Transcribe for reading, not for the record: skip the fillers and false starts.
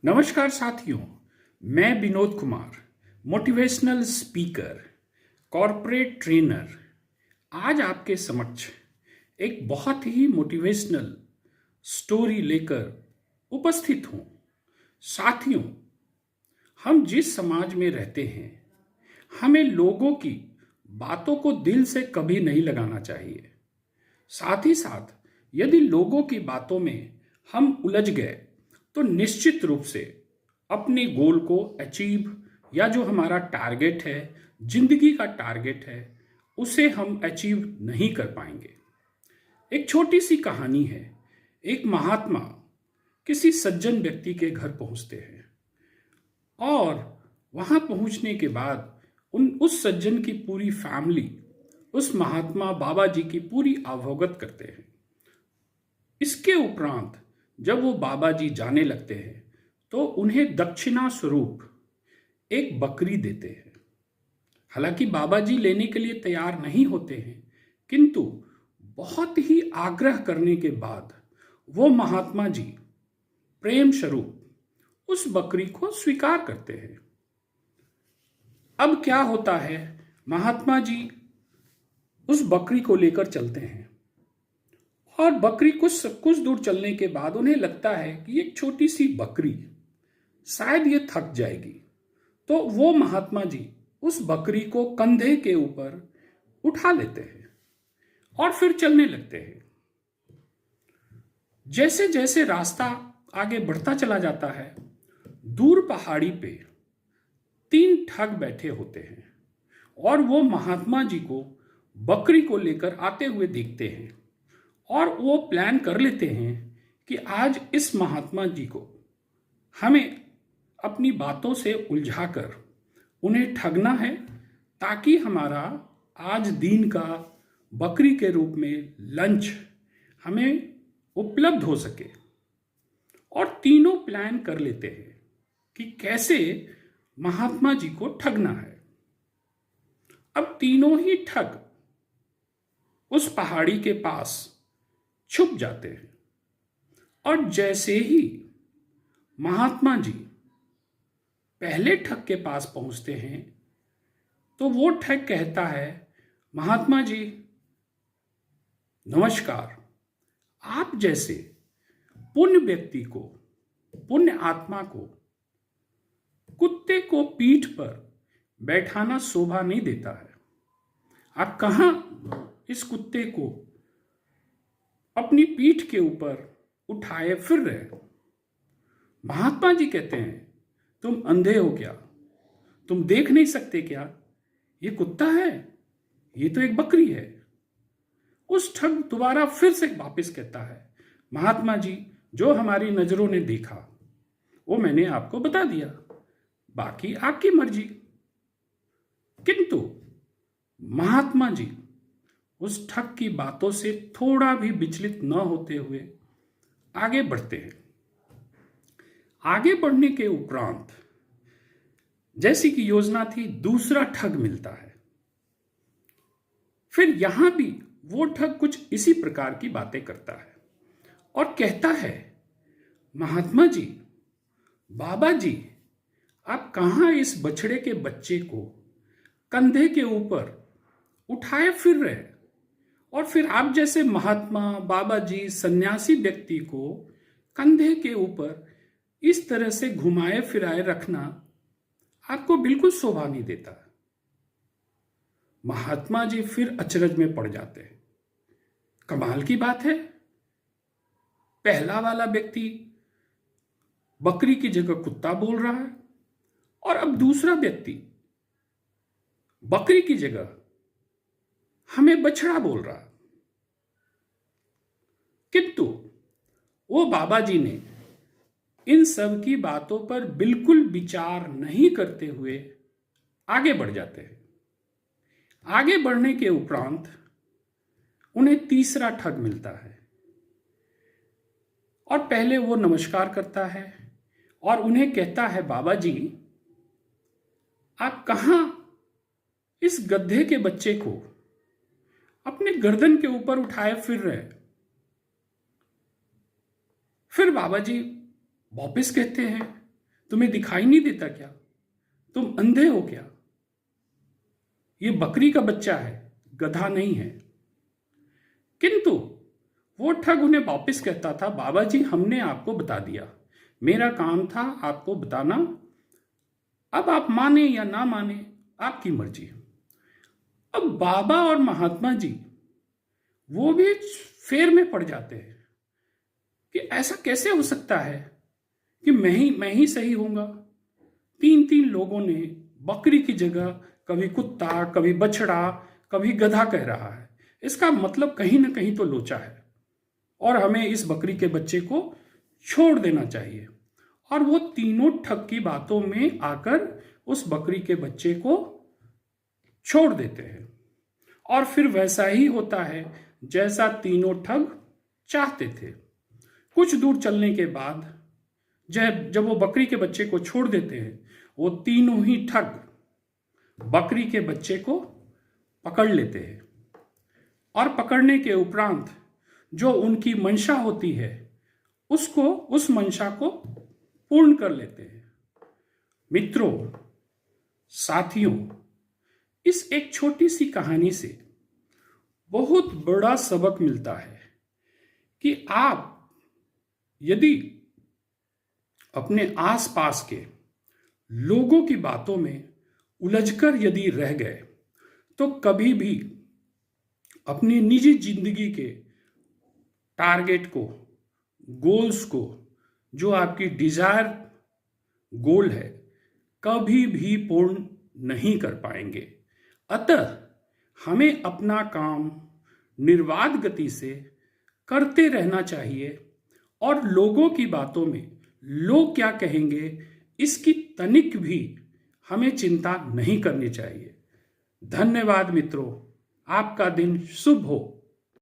नमस्कार साथियों, मैं Vinod Kumar, motivational speaker, corporate trainer, आज आपके समक्ष एक बहुत ही मोटिवेशनल स्टोरी लेकर उपस्थित हूँ। साथियों, हम जिस समाज में रहते हैं, हमें लोगों की बातों को दिल से कभी नहीं लगाना चाहिए। साथ ही साथ यदि लोगों की बातों में हम उलझ गए तो निश्चित रूप से अपने गोल को अचीव या जो हमारा टारगेट है, जिंदगी का टारगेट है, उसे हम अचीव नहीं कर पाएंगे। एक छोटी सी कहानी है। एक महात्मा किसी सज्जन व्यक्ति के घर पहुंचते हैं और वहां पहुंचने के बाद उस सज्जन की पूरी फैमिली उस महात्मा बाबा जी की पूरी अवगत करते हैं। इसके उपरांत जब वो बाबा जी जाने लगते हैं तो उन्हें दक्षिणा स्वरूप एक बकरी देते हैं। हालांकि बाबा जी लेने के लिए तैयार नहीं होते हैं, किंतु बहुत ही आग्रह करने के बाद वो महात्मा जी प्रेम स्वरूप उस बकरी को स्वीकार करते हैं। अब क्या होता है, महात्मा जी उस बकरी को लेकर चलते हैं और बकरी कुछ दूर चलने के बाद उन्हें लगता है कि एक छोटी सी बकरी शायद ये थक जाएगी, तो वो महात्मा जी उस बकरी को कंधे के ऊपर उठा लेते हैं और फिर चलने लगते हैं। जैसे जैसे रास्ता आगे बढ़ता चला जाता है, दूर पहाड़ी पे 3 ठग बैठे होते हैं और वो महात्मा जी को बकरी को लेकर आते हुए देखते हैं और वो प्लान कर लेते हैं कि आज इस महात्मा जी को हमें अपनी बातों से उलझाकर उन्हें ठगना है, ताकि हमारा आज दिन का बकरी के रूप में लंच हमें उपलब्ध हो सके। और तीनों प्लान कर लेते हैं कि कैसे महात्मा जी को ठगना है। अब तीनों ही ठग उस पहाड़ी के पास छुप जाते हैं और जैसे ही महात्मा जी पहले ठग के पास पहुंचते हैं तो वो ठग कहता है, महात्मा जी नमस्कार, आप जैसे पुण्य व्यक्ति को, पुण्य आत्मा को कुत्ते को पीठ पर बैठाना शोभा नहीं देता है। आप कहां इस कुत्ते को अपनी पीठ के ऊपर उठाए फिर रहे हो। महात्मा जी कहते हैं, तुम अंधे हो क्या? तुम देख नहीं सकते क्या? ये कुत्ता है, ये तो एक बकरी है। उस ठग दोबारा फिर से वापस कहता है, महात्मा जी जो हमारी नजरों ने देखा वो मैंने आपको बता दिया, बाकी आपकी मर्जी। किंतु महात्मा जी उस ठग की बातों से थोड़ा भी विचलित न होते हुए आगे बढ़ते हैं। आगे बढ़ने के उपरांत जैसी कि योजना थी, दूसरा ठग मिलता है। फिर यहां भी वो ठग कुछ इसी प्रकार की बातें करता है और कहता है, महात्मा जी, बाबा जी, आप कहां इस बछड़े के बच्चे को कंधे के ऊपर उठाए फिर रहे, और फिर आप जैसे महात्मा, बाबा जी, सन्यासी व्यक्ति को कंधे के ऊपर इस तरह से घुमाए फिराए रखना आपको बिल्कुल शोभा नहीं देता। महात्मा जी फिर अचरज में पड़ जाते हैं। कमाल की बात है, पहला वाला व्यक्ति बकरी की जगह कुत्ता बोल रहा है और अब दूसरा व्यक्ति बकरी की जगह हमें बछड़ा बोल रहा है। किंतु वो बाबा जी ने इन सब की बातों पर बिल्कुल विचार नहीं करते हुए आगे बढ़ जाते हैं। आगे बढ़ने के उपरांत उन्हें तीसरा ठग मिलता है और पहले वो नमस्कार करता है और उन्हें कहता है, बाबा जी, आप कहां इस गधे के बच्चे को अपने गर्दन के ऊपर उठाए फिर रहे। फिर बाबा जी वापिस कहते हैं, तुम्हें दिखाई नहीं देता क्या? तुम अंधे हो क्या? ये बकरी का बच्चा है, गधा नहीं है। किंतु वो ठग उन्हें वापस कहता था, बाबा जी हमने आपको बता दिया, मेरा काम था आपको बताना, अब आप माने या ना माने आपकी मर्जी। अब बाबा और महात्मा जी वो भी फेर में पड़ जाते हैं कि ऐसा कैसे हो सकता है कि मैं ही सही होऊंगा। 3 लोगों ने बकरी की जगह कभी कुत्ता, कभी बछड़ा, कभी गधा कह रहा है। इसका मतलब कहीं ना कहीं तो लोचा है और हमें इस बकरी के बच्चे को छोड़ देना चाहिए। और वो तीनों ठग की बातों में आकर उस बकरी के बच्चे को छोड़ देते हैं और फिर वैसा ही होता है जैसा तीनों ठग चाहते थे। कुछ दूर चलने के बाद जब वो बकरी के बच्चे को छोड़ देते हैं, वो तीनों ही ठग बकरी के बच्चे को पकड़ लेते हैं और पकड़ने के उपरांत जो उनकी मंशा होती है उस मंशा को पूर्ण कर लेते हैं। मित्रों, साथियों, इस एक छोटी सी कहानी से बहुत बड़ा सबक मिलता है कि आप यदि अपने आसपास के लोगों की बातों में उलझकर यदि रह गए तो कभी भी अपनी निजी जिंदगी के टारगेट को, गोल्स को, जो आपकी डिजायर गोल है, कभी भी पूर्ण नहीं कर पाएंगे। अतः हमें अपना काम निर्बाध गति से करते रहना चाहिए और लोगों की बातों में लोग क्या कहेंगे इसकी तनिक भी हमें चिंता नहीं करनी चाहिए। धन्यवाद मित्रों, आपका दिन शुभ हो।